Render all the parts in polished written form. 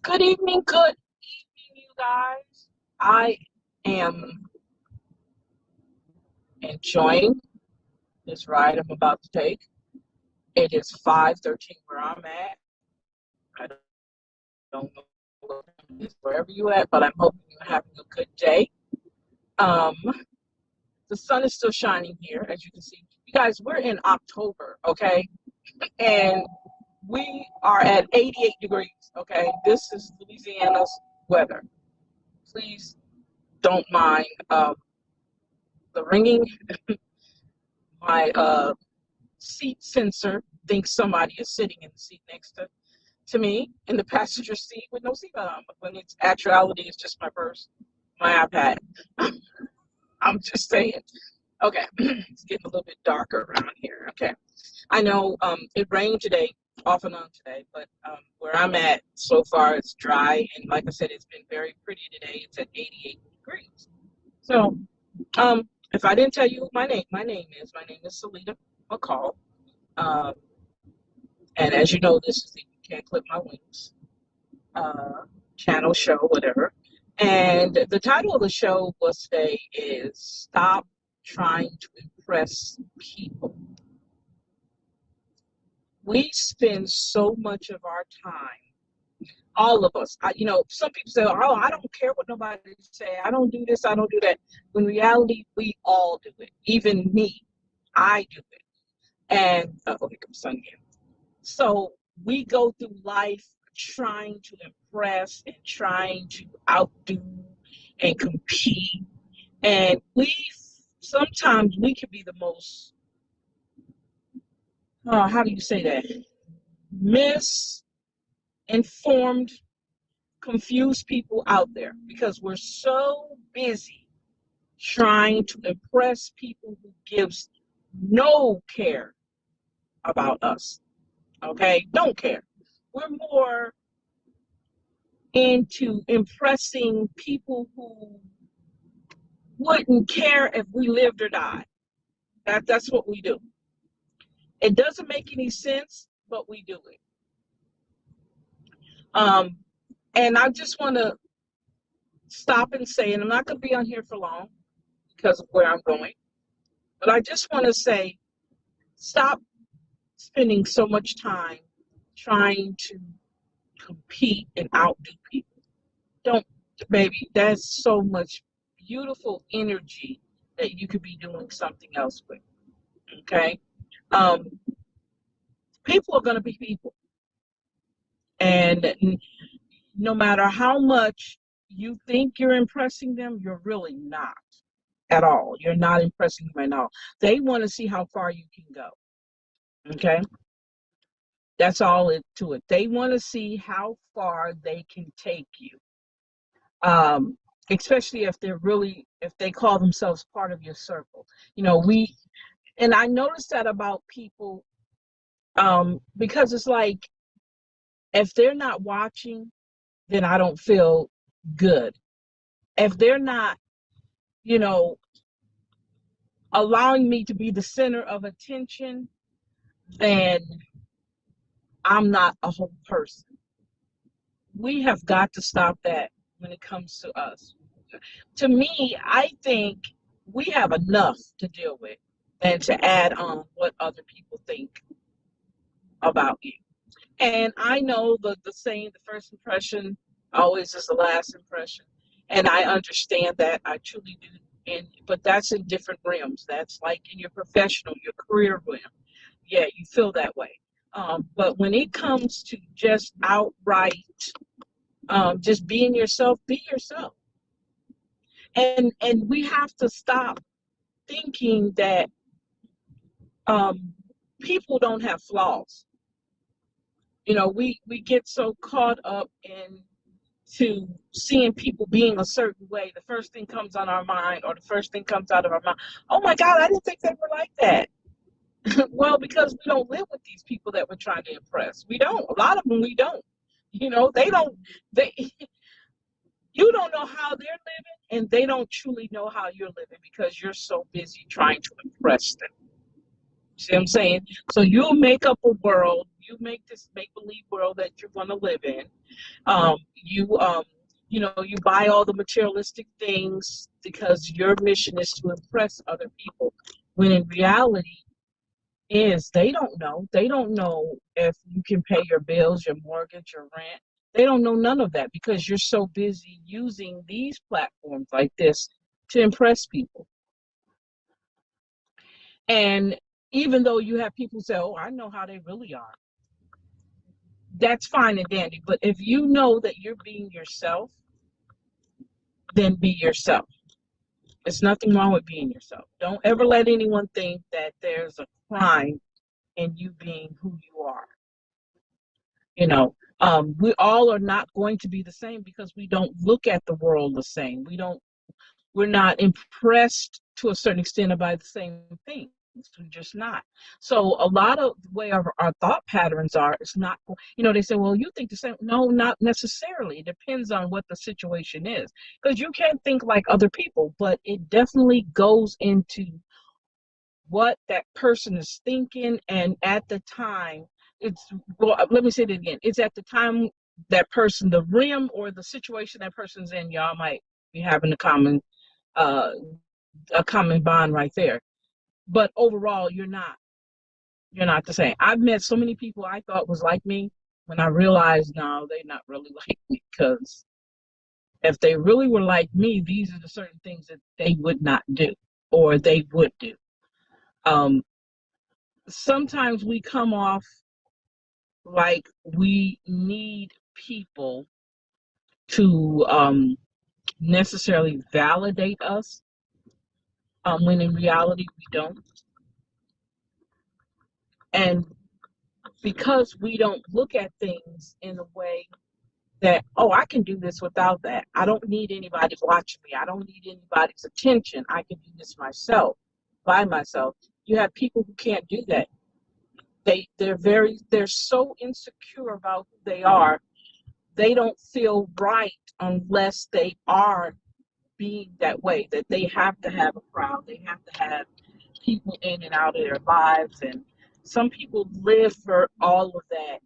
Good evening, you guys. I am enjoying this ride I'm about to take. It is 5:13 where I'm at. I don't know what time it is wherever you at, but I'm hoping you're having a good day. Um, the sun is still shining here, as you can see. You guys, we're in October, okay? And we are at 88 degrees, okay? This is Louisiana's weather. Please don't mind the ringing. My seat sensor thinks somebody is sitting in the seat next to me in the passenger seat with no seatbelt on, but when it's actuality, it's just my purse, my iPad. I'm just saying. Okay, it's getting a little bit darker around here. Okay, I know it rained today, off and on today, but where I'm at so far, it's dry, and like I said, it's been very pretty today. It's at 88 degrees. So, if I didn't tell you my name is Salita McCall. Um, and as you know, this is the You Can't Clip My Wings channel show, whatever. And the title of the show was today is Stop Trying to Impress People. We spend so much of our time, all of us. Some people say, "Oh, I don't care what nobody say. I don't do this. I don't do that." When in reality, we all do it. Even me, I do it. And here comes sun again. So we go through life trying to impress and trying to outdo and compete. And sometimes we can be the most, how do you say that? Misinformed, confused people out there because we're so busy trying to impress people who gives no care about us. Okay? Don't care. We're more into impressing people who wouldn't care if we lived or died. That's what we do. It doesn't make any sense, but we do it. And I just want to stop and say, and I'm not going to be on here for long because of where I'm going, but I just want to say, stop spending so much time trying to compete and outdo people. Don't, baby, that's so much beautiful energy that you could be doing something else with. Okay? Um, People are going to be people. And no matter how much you think you're impressing them, you're really not at all. You're not impressing them at all. They want to see how far you can go. Okay? That's all to it. They want to see how far they can take you. Um, Especially if they call themselves part of your circle. And I noticed that about people, because it's like, if they're not watching, then I don't feel good. If they're not, you know, allowing me to be the center of attention, then I'm not a whole person. We have got to stop that when it comes to us. To me, I think we have enough to deal with than to add on what other people think about you. And I know the saying, the first impression always is the last impression. And I understand that. I truly do. But that's in different realms. That's like in your professional, your career realm. Yeah, you feel that way. But when it comes to just outright, just being yourself, be yourself. And we have to stop thinking that people don't have flaws. We get so caught up in to seeing people being a certain way. The first thing comes on our mind, or the first thing comes out of our mouth, "Oh my God, I didn't think they were like that." Well, because we don't live with these people that we're trying to impress. We don't. A lot of them we don't. They don't. They You don't know how they're living, and they don't truly know how you're living because you're so busy trying to impress them. See what I'm saying? So you'll make up a world, you make this make believe world that you're going to live in. You you buy all the materialistic things because your mission is to impress other people. When in reality is they don't know if you can pay your bills, your mortgage, your rent. They don't know none of that because you're so busy using these platforms like this to impress people. And even though you have people say, oh, I know how they really are, that's fine and dandy. But if you know that you're being yourself, then be yourself. There's nothing wrong with being yourself. Don't ever let anyone think that there's a crime in you being who you are. You know, we all are not going to be the same because we don't look at the world the same. We're not impressed to a certain extent by the same things. We're just not. So a lot of the way our thought patterns are, it's not, they say, well, you think the same. No, not necessarily. It depends on what the situation is. Because you can't think like other people, but it definitely goes into what that person is thinking. And at the time, well, let me say it again. It's at the time that person, the rim or the situation that person's in, y'all might be having uh, a common bond right there. But overall, you're not the same. I've met so many people I thought was like me when I realized, no, they're not really like me. Because if they really were like me, these are the certain things that they would not do or they would do. Um, Sometimes we come off like we need people to necessarily validate us, when in reality we don't. And because we don't look at things in a way that, oh, I can do this without that. I don't need anybody watching me. I don't need anybody's attention. I can do this myself, by myself. You have people who can't do that. They're so insecure about who they are. They don't feel right unless they are being that way, that they have to have a crowd, they have to have people in and out of their lives. And some people live for all of that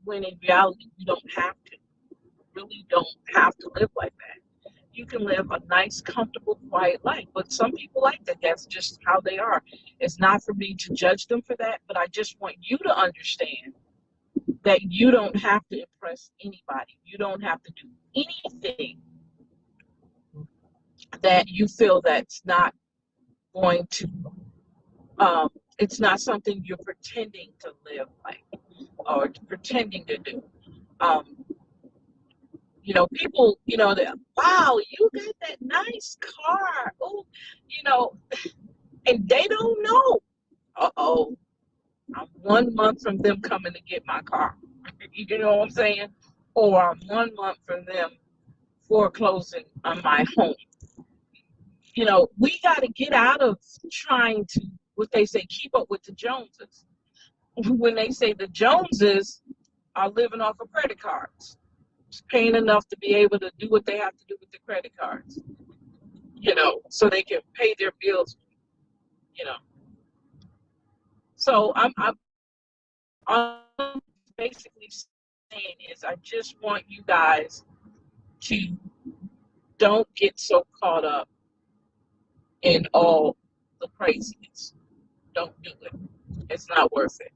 when in reality you don't have to. You really don't have to live like that. You can live a nice, comfortable, quiet life. But some people like that. That's just how they are. It's not for me to judge them for that, but I just want you to understand that you don't have to impress anybody. You don't have to do anything that you feel that's not going to, it's not something you're pretending to live like or pretending to do. Um, People, wow, you got that nice car. Oh, you know, and they don't know. Uh-oh, I'm 1 month from them coming to get my car. You know what I'm saying? Or I'm 1 month from them foreclosing on my home. We got to get out of trying to, what they say, keep up with the Joneses. When they say the Joneses are living off of credit cards, paying enough to be able to do what they have to do with the credit cards, so they can pay their bills, you know. So I'm basically saying is I just want you guys to don't get so caught up in all the craziness. Don't do it. It's not worth it.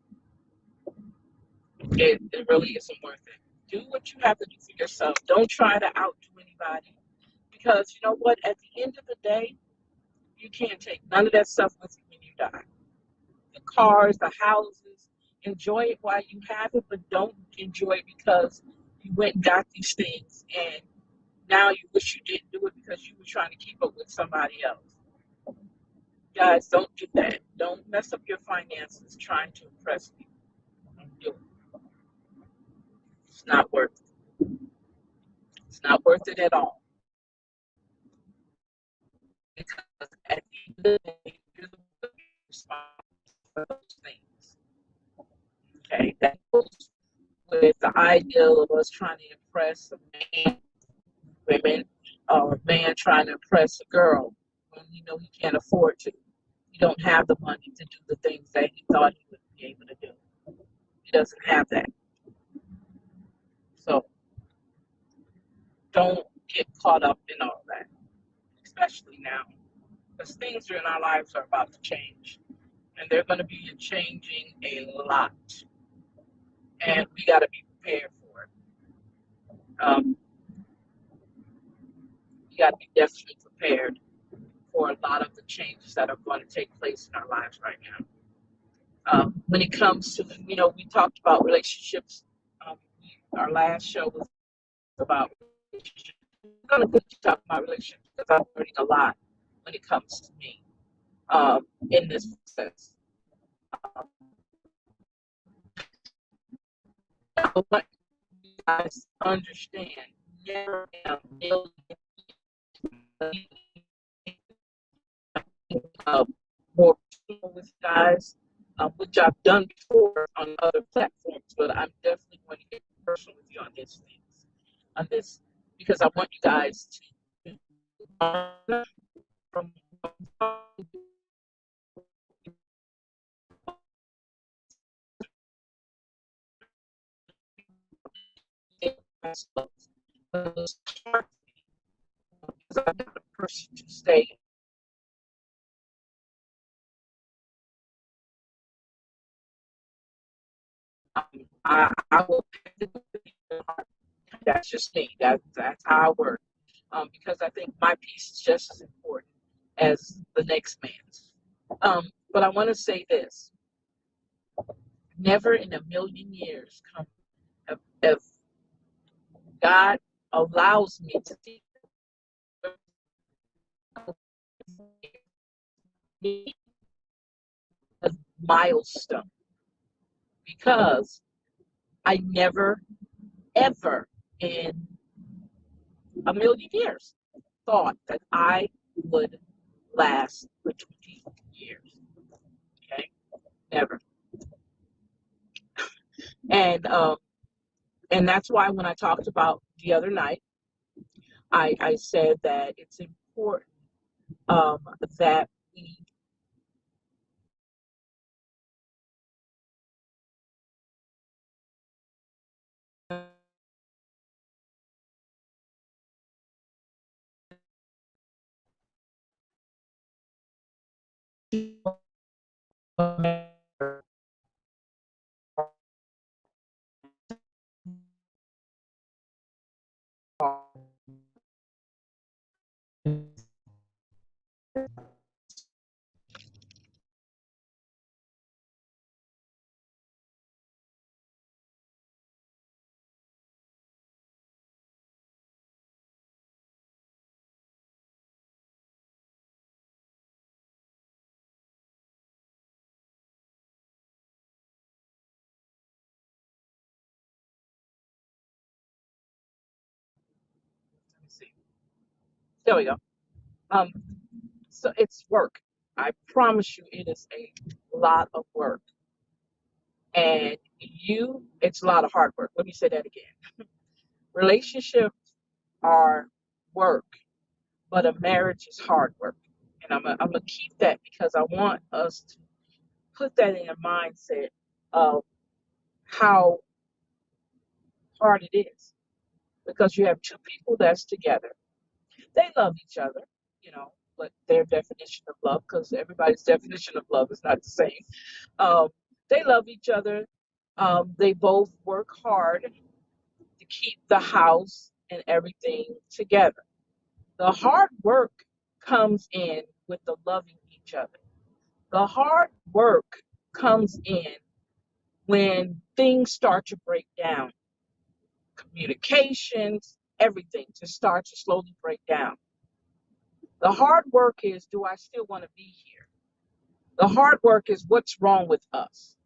It really isn't worth it. Do what you have to do for yourself. Don't try to outdo anybody. Because you know what? At the end of the day, you can't take none of that stuff with you when you die. The cars, the houses, enjoy it while you have it, but don't enjoy it because you went and got these things and now you wish you didn't do it because you were trying to keep up with somebody else. Guys, don't do that. Don't mess up your finances trying to impress people. Don't do it. It's not worth it. It's not worth it at all. Because at the end of the day, you're the one responsible for those things. Okay, that goes with the ideal of us trying to impress a man, women, or a man trying to impress a girl when he can't afford to. He don't have the money to do the things that he thought he would be able to do. He doesn't have that. So don't get caught up in all that, especially now, because things in our lives are about to change, and they're going to be changing a lot, and we got to be prepared for it. We got to be definitely prepared for a lot of the changes that are going to take place in our lives right now. When it comes to, we talked about relationships. Um, our last show was about relationships. I'm going to talk about relationships because I'm learning a lot when it comes to me in this process. Um, I want you guys to understand never in a million uh, more personal with you guys, which I've done before on other platforms, but I'm definitely going to get personal with you on these things, on this, because I want you guys to learn from I'm not a person to stay. I will. That's just me. That's how I work. Because I think my piece is just as important as the next man's. But I want to say this: never in a million years come if God allows me to see a milestone, because I never ever in a million years thought that I would last for 20 years. Okay, never. And and that's why when I talked about the other night, I said that it's important um, that we see. There we go. Um, so it's work. I promise you, it is a lot of work, and it's a lot of hard work. Let me say that again. Relationships are work, but a marriage is hard work, and I'm gonna keep that because I want us to put that in a mindset of how hard it is, because you have two people that's together. They love each other, but their definition of love, because everybody's definition of love is not the same. Um, they love each other. They both work hard to keep the house and everything together. The hard work comes in with the loving each other. The hard work comes in when things start to break down. Communications, everything just starts to slowly break down. The hard work is, do I still want to be here? The hard work is, what's wrong with us?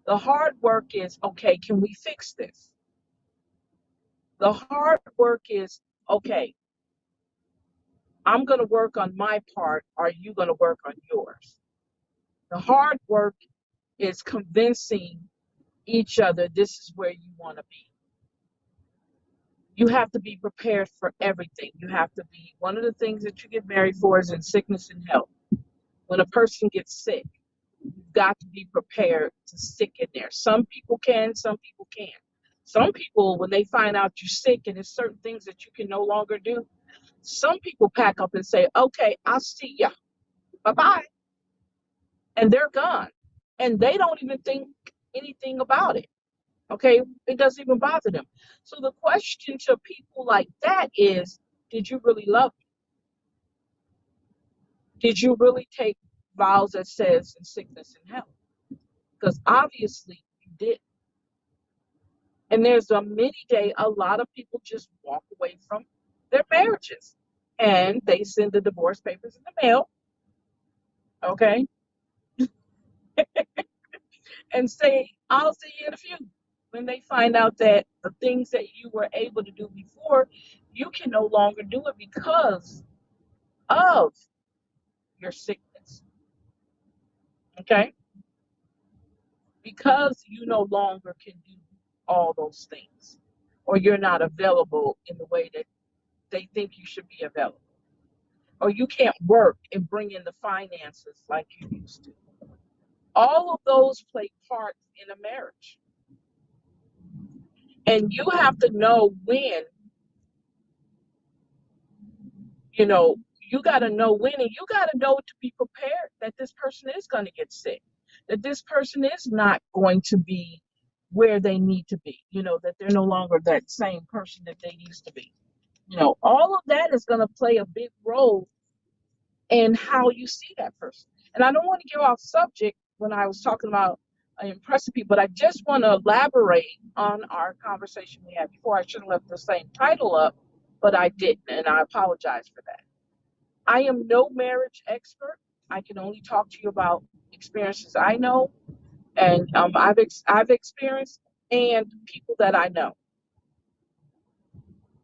The hard work is, okay, can we fix this? The hard work is, okay, I'm going to work on my part. Are you going to work on yours? The hard work is convincing each other this is where you want to be. You have to be prepared for everything. You have to be, one of the things that you get married for is in sickness and health. When a person gets sick, You've got to be prepared to stick in there. Some people can, some people can't. Some people, when they find out you're sick and there's certain things that you can no longer do, some people pack up and say, okay, I'll see ya. Bye bye. And they're gone. And they don't even think anything about it. Okay. It doesn't even bother them. So the question to people like that is, did you really love me? Did you really take vows that says in sickness and health? Because obviously you did. And there's a many day, a lot of people just walk away from their marriages and they send the divorce papers in the mail, okay, and say, I'll see you in a few. When they find out that the things that you were able to do before, you can no longer do it because of your sickness, okay? Because you no longer can do all those things, or you're not available in the way that they think you should be available, or you can't work and bring in the finances like you used to. All of those play parts in a marriage. And you have to know when, you know, you got to know when, and you got to know to be prepared that this person is going to get sick, that this person is not going to be where they need to be, that they're no longer that same person that they used to be. All of that is going to play a big role in how you see that person. And I don't want to get off subject when I was talking about impressing people, but I just want to elaborate on our conversation we had before. I should have left the same title up, but I didn't, and I apologize for that. I am no marriage expert. I can only talk to you about experiences I know, and I've experienced, and people that I know.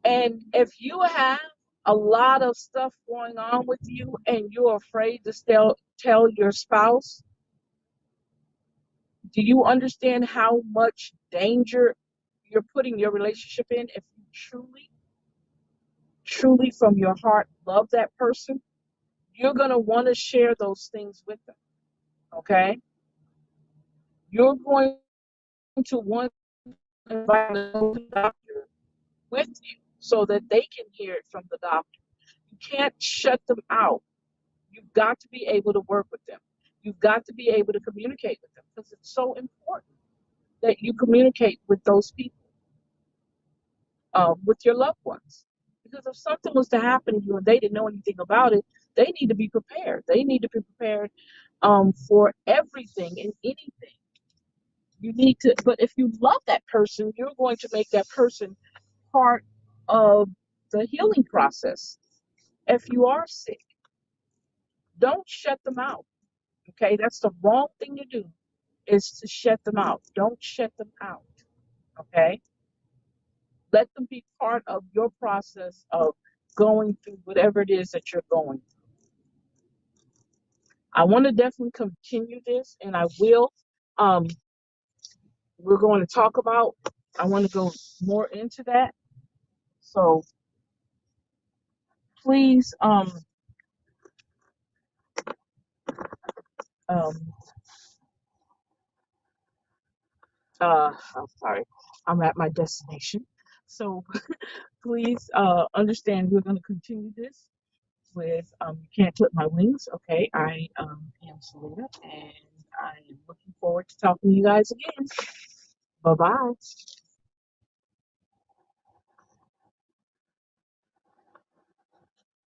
And if you have a lot of stuff going on with you and you're afraid to tell your spouse, do you understand how much danger you're putting your relationship in if you truly, truly from your heart love that person? You're going to want to share those things with them, okay? You're going to want to invite the doctor with you so that they can hear it from the doctor. You can't shut them out. You've got to be able to work with them. You've got to be able to communicate with them because it's so important that you communicate with those people, with your loved ones. Because if something was to happen to you and they didn't know anything about it, they need to be prepared. They need to be prepared for everything and anything. You need to, but if you love that person, you're going to make that person part of the healing process. If you are sick, don't shut them out. Okay, that's the wrong thing to do, is to shut them out. Don't shut them out. Okay, let them be part of your process of going through whatever it is that you're going through. I want to definitely continue this, and I will. Um, we're going to talk about. I want to go more into that. So please, um, I'm sorry, I'm at my destination. So please understand we're going to continue this with You Can't Clip My Wings. Okay, I am Selena, and I am looking forward to talking to you guys again. Bye bye.